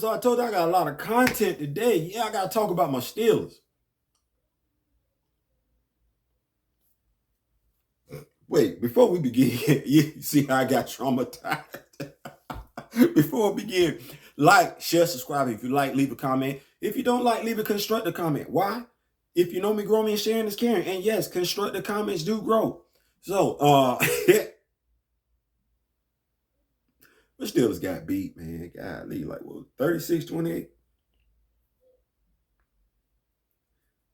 So I told you I got a lot of content today. Yeah, I got to talk about my Steelers. Wait, before we begin, you see how I got traumatized? Before we begin, like, share, subscribe. If you like, leave a comment. If you don't like, leave a constructive comment. Why? If you know me, grow me, and sharing is caring. And yes, constructive comments do grow. So, the Steelers got beat, man. Golly, like, what, 36-28?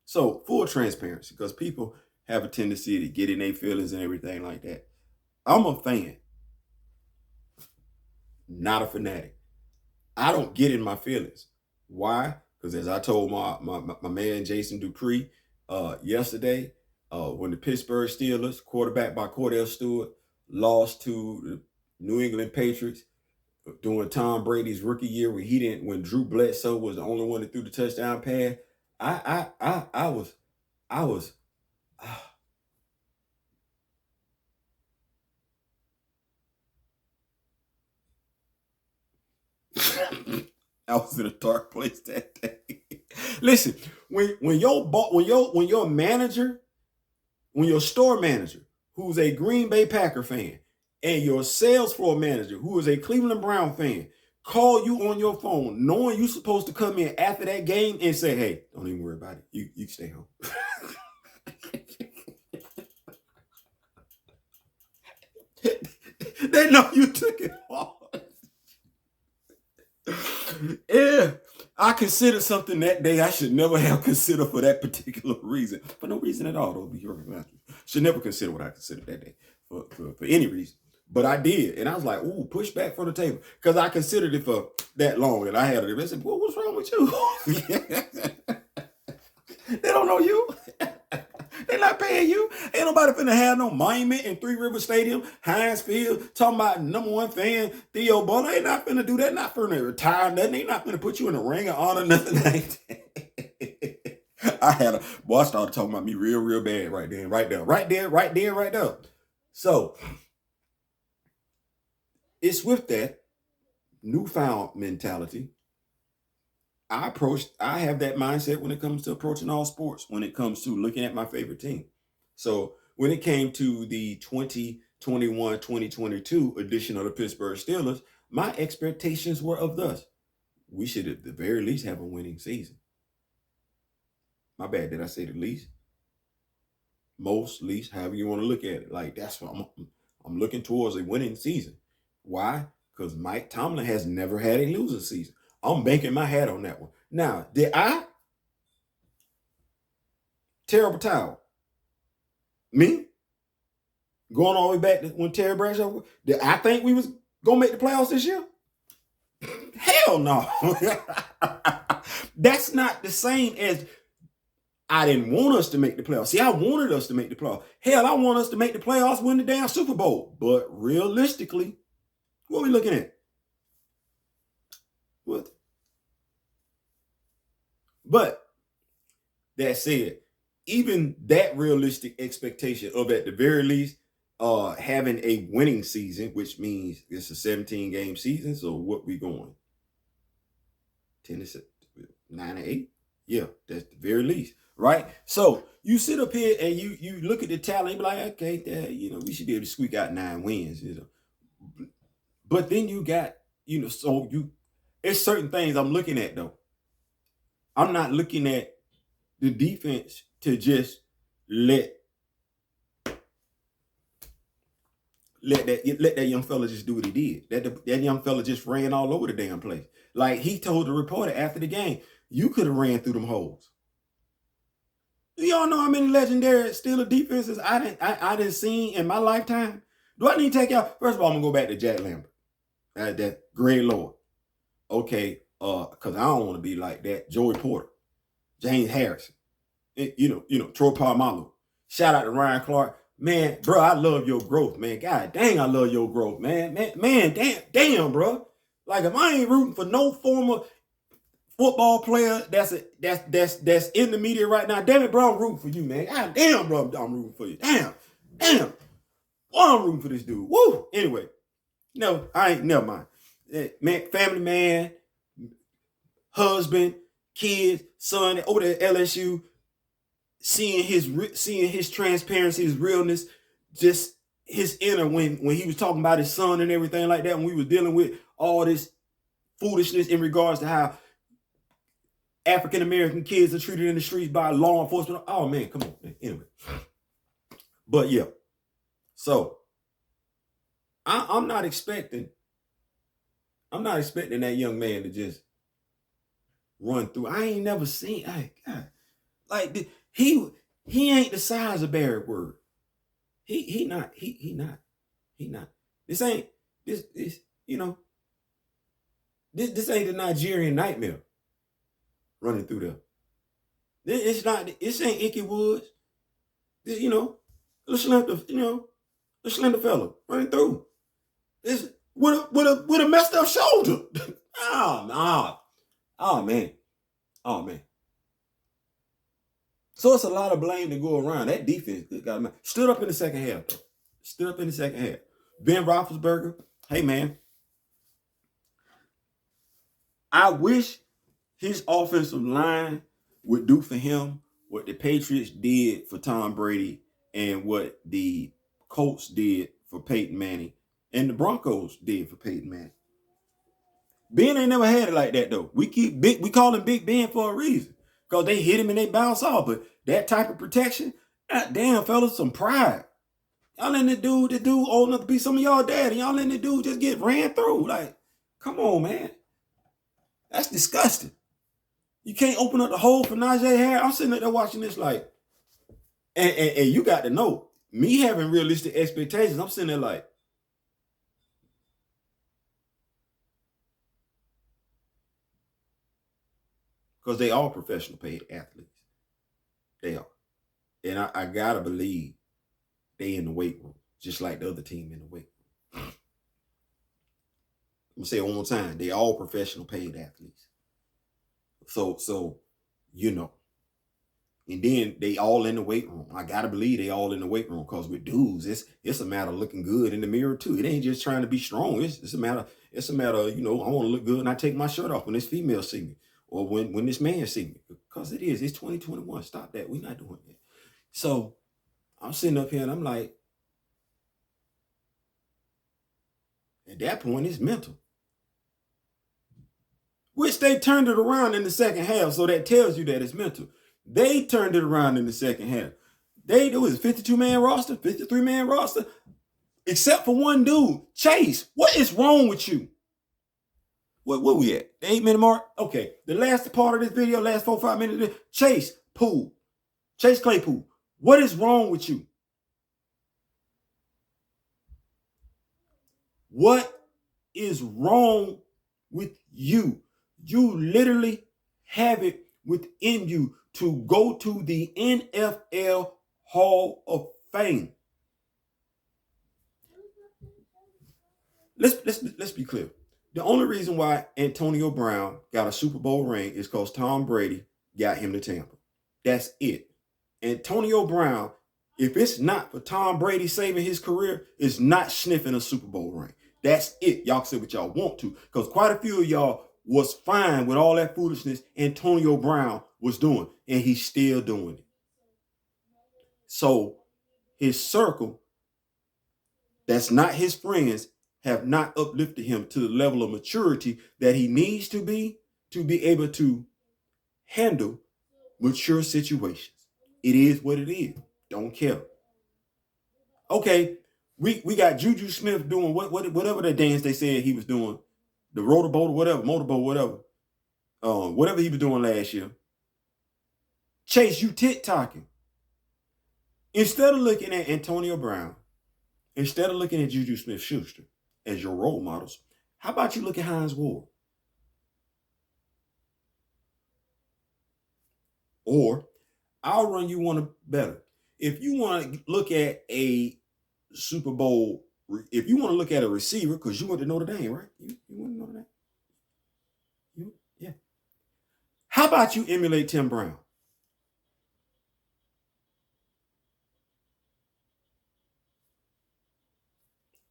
So, full transparency, because people have a tendency to get in their feelings and everything like that. I'm a fan, not a fanatic. I don't get in my feelings. Why? Because as I told my man Jason Dupree yesterday, when the Pittsburgh Steelers, quarterback by Cordell Stewart, lost to the New England Patriots during Tom Brady's rookie year, when Drew Bledsoe was the only one that threw the touchdown pass, I was I was in a dark place that day. Listen, when your manager, when your store manager, who's a Green Bay Packer fan, and your sales floor manager, who is a Cleveland Brown fan, call you on your phone, knowing you're supposed to come in after that game and say, "Hey, don't even worry about it. You stay home." They know you took it hard. Yeah, I considered something that day I should never have considered for that particular reason. For no reason at all, though, be honest. Should never consider what I considered that day for any reason. But I did. And I was like, ooh, push back from the table. Because I considered it for that long. And I had it. I said, well, what's wrong with you? They don't know you. They're not paying you. Ain't nobody finna have no monument in Three River Stadium, Heinz Field, talking about #1 fan, Theo Butler. They not finna do that. Not finna retire nothing. They not finna put you in a ring of honor, nothing like that. I started talking about me real bad right there. So, it's with that newfound mentality. I have that mindset when it comes to approaching all sports, when it comes to looking at my favorite team. So when it came to the 2021-2022 edition of the Pittsburgh Steelers, my expectations were of thus. We should at the very least have a winning season. My bad, did I say the least? Most, least, however you want to look at it. Like, that's what I'm looking towards, a winning season. Why? Because Mike Tomlin has never had a losing season. I'm banking my hat on that one. Now, did I? Terrible towel. Me? Going all the way back to when Terry Bradshaw, did I think we was going to make the playoffs this year? Hell no. That's not the same as I didn't want us to make the playoffs. See, I wanted us to make the playoffs. Hell, I want us to make the playoffs, win the damn Super Bowl. But realistically, what are we looking at? What? But that said, even that realistic expectation of at the very least having a winning season, which means it's a 17-game season. So what we going? 9-8? Yeah, that's the very least, right? So you sit up here and you look at the talent and be like, okay, we should be able to squeak out 9 wins, But then you got, it's certain things I'm looking at though. I'm not looking at the defense to just let that young fella just do what he did. That young fella just ran all over the damn place. Like he told the reporter after the game, you could have ran through them holes. Y'all know how many legendary Steelers defenses I didn't see in my lifetime? Do I need to take out? First of all, I'm gonna go back to Jack Lambert. That great Lord. Okay, because I don't want to be like that. Joey Porter, James Harrison, Troy Polamalu. Shout out to Ryan Clark. Man, bro, I love your growth, man. God dang, I love your growth, man. Man, damn, bro. Like if I ain't rooting for no former football player that's in the media right now, damn it, bro, I'm rooting for you, man. God damn, bro, I'm rooting for you. Damn. Well, I'm rooting for this dude. Woo. Anyway, no, I ain't. Never mind. Man, family man. husband, kids, son over there at LSU, seeing his transparency, his realness, just his inner when he was talking about his son and everything like that, when we were dealing with all this foolishness in regards to how African American kids are treated in the streets by law enforcement. Oh man, come on, man. Anyway. But yeah. So I'm not expecting that young man to just run through. I ain't never seen God, like he ain't the size of Barry Word. He not. This ain't this you know this ain't the Nigerian Nightmare running through there. This ain't Icky Woods. This, the slender fella running through. This with a messed up shoulder. Oh man. So it's a lot of blame to go around. That defense stood up in the second half. Ben Roethlisberger, hey man, I wish his offensive line would do for him what the Patriots did for Tom Brady and what the Colts did for Peyton Manning and the Broncos did for Peyton Manning. Ben ain't never had it like that though. We call him Big Ben for a reason. Because they hit him and they bounce off. But that type of protection, damn fellas, some pride. Y'all letting the dude old enough to be some of y'all daddy. Y'all letting the dude just get ran through. Like, come on, man. That's disgusting. You can't open up the hole for Najee Harris. I'm sitting there watching this like, and you got to know, me having realistic expectations, I'm sitting there like, because they are professional paid athletes. They are. And I got to believe they in the weight room, just like the other team in the weight room. I'm going to say it one more time. They all professional paid athletes. So, and then they all in the weight room. I got to believe they all in the weight room because with dudes, it's a matter of looking good in the mirror too. It ain't just trying to be strong. It's a matter of, I want to look good and I take my shirt off when this female see me or when this man see me because it's 2021. Stop that. We're not doing that. So I'm sitting up here and I'm like, at that point, it's mental. Which they turned it around in the second half, so that tells you that it's mental. They turned it around in the second half. It was a 52-man roster, 53-man roster, except for one dude, Chase. What is wrong with you? What we at? The 8-minute mark? Okay, the last part of this video, last 4-5 minutes, Chase Claypool. What is wrong with you? What is wrong with you? You literally have it within you to go to the NFL Hall of Fame. Let's be clear. The only reason why Antonio Brown got a Super Bowl ring is because Tom Brady got him to Tampa. That's it. Antonio Brown, if it's not for Tom Brady saving his career, is not sniffing a Super Bowl ring. That's it. Y'all can say what y'all want to, because quite a few of y'all was fine with all that foolishness Antonio Brown was doing, and he's still doing it. So his circle, that's not his friends, have not uplifted him to the level of maturity that he needs to be able to handle mature situations. It is what it is. Don't care. Okay, we got Juju Smith doing whatever that dance they said he was doing, the motorboat or whatever he was doing last year. Chase, you TikToking. Instead of looking at Antonio Brown, instead of looking at Juju Smith-Schuster as your role models, how about you look at Hines Ward? Or I'll run you one better. If you want to look at a Super Bowl, if you want to look at a receiver, because you went to Notre Dame, right? You went to Notre Dame? Yeah. How about you emulate Tim Brown?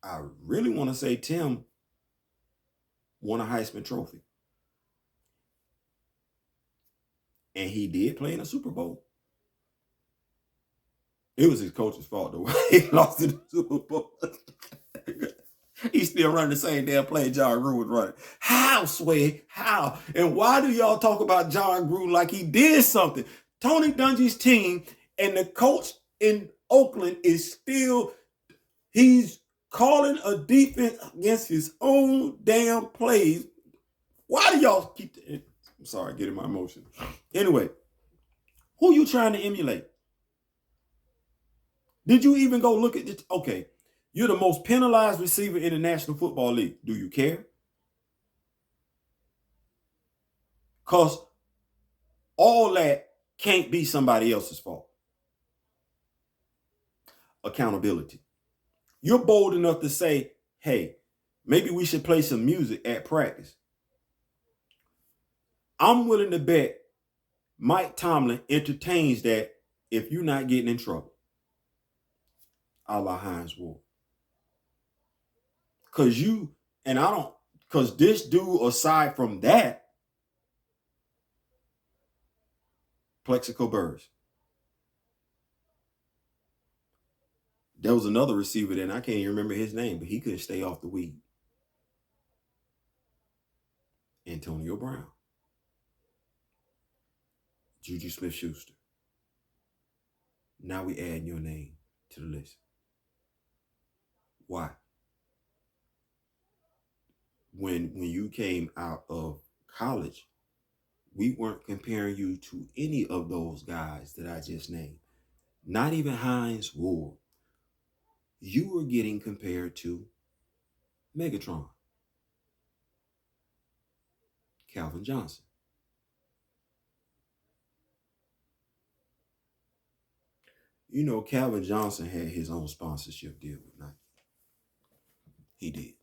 I really want to say Tim won a Heisman Trophy. And he did play in a Super Bowl. It was his coach's fault, though. He lost in the Super Bowl. He's still running the same damn play John Gruden was running. How, Sway? How? And why do y'all talk about John Gruden like he did something? Tony Dungy's team and the coach in Oakland is still, he's calling a defense against his own damn plays. Why do y'all keep I'm sorry, getting my emotion. Anyway, who you trying to emulate? Did you even go look at this? Okay, you're the most penalized receiver in the National Football League. Do you care? Because all that can't be somebody else's fault. Accountability. You're bold enough to say, hey, maybe we should play some music at practice. I'm willing to bet Mike Tomlin entertains that if you're not getting in trouble. A la Hines Ward. Because this dude, aside from that, Plexico Burrs. There was another receiver then, I can't even remember his name, but he couldn't stay off the weed. Antonio Brown. Juju Smith-Schuster. Now we add your name to the list. Why? When you came out of college, we weren't comparing you to any of those guys that I just named. Not even Hines Ward. You were getting compared to Megatron, Calvin Johnson. You know, Calvin Johnson had his own sponsorship deal with Nike. He did.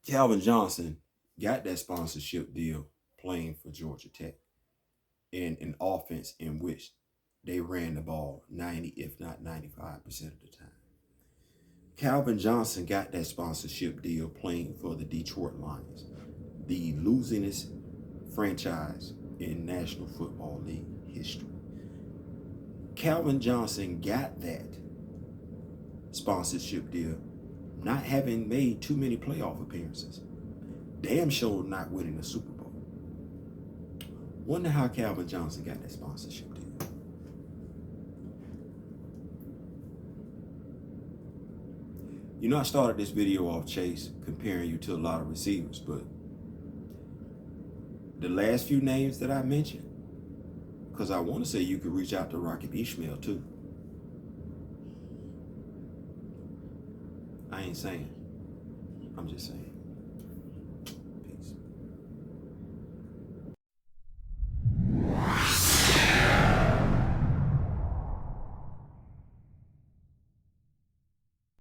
Calvin Johnson got that sponsorship deal playing for Georgia Tech in an offense in which they ran the ball 90, if not 95% of the time. Calvin Johnson got that sponsorship deal playing for the Detroit Lions, the losingest franchise in National Football League history. Calvin Johnson got that sponsorship deal not having made too many playoff appearances. Damn sure not winning the Super Bowl. Wonder how Calvin Johnson got that sponsorship deal. You know, I started this video off, Chase, comparing you to a lot of receivers, but the last few names that I mentioned, because I want to say you could reach out to Rocket Ishmael too. I ain't saying. I'm just saying.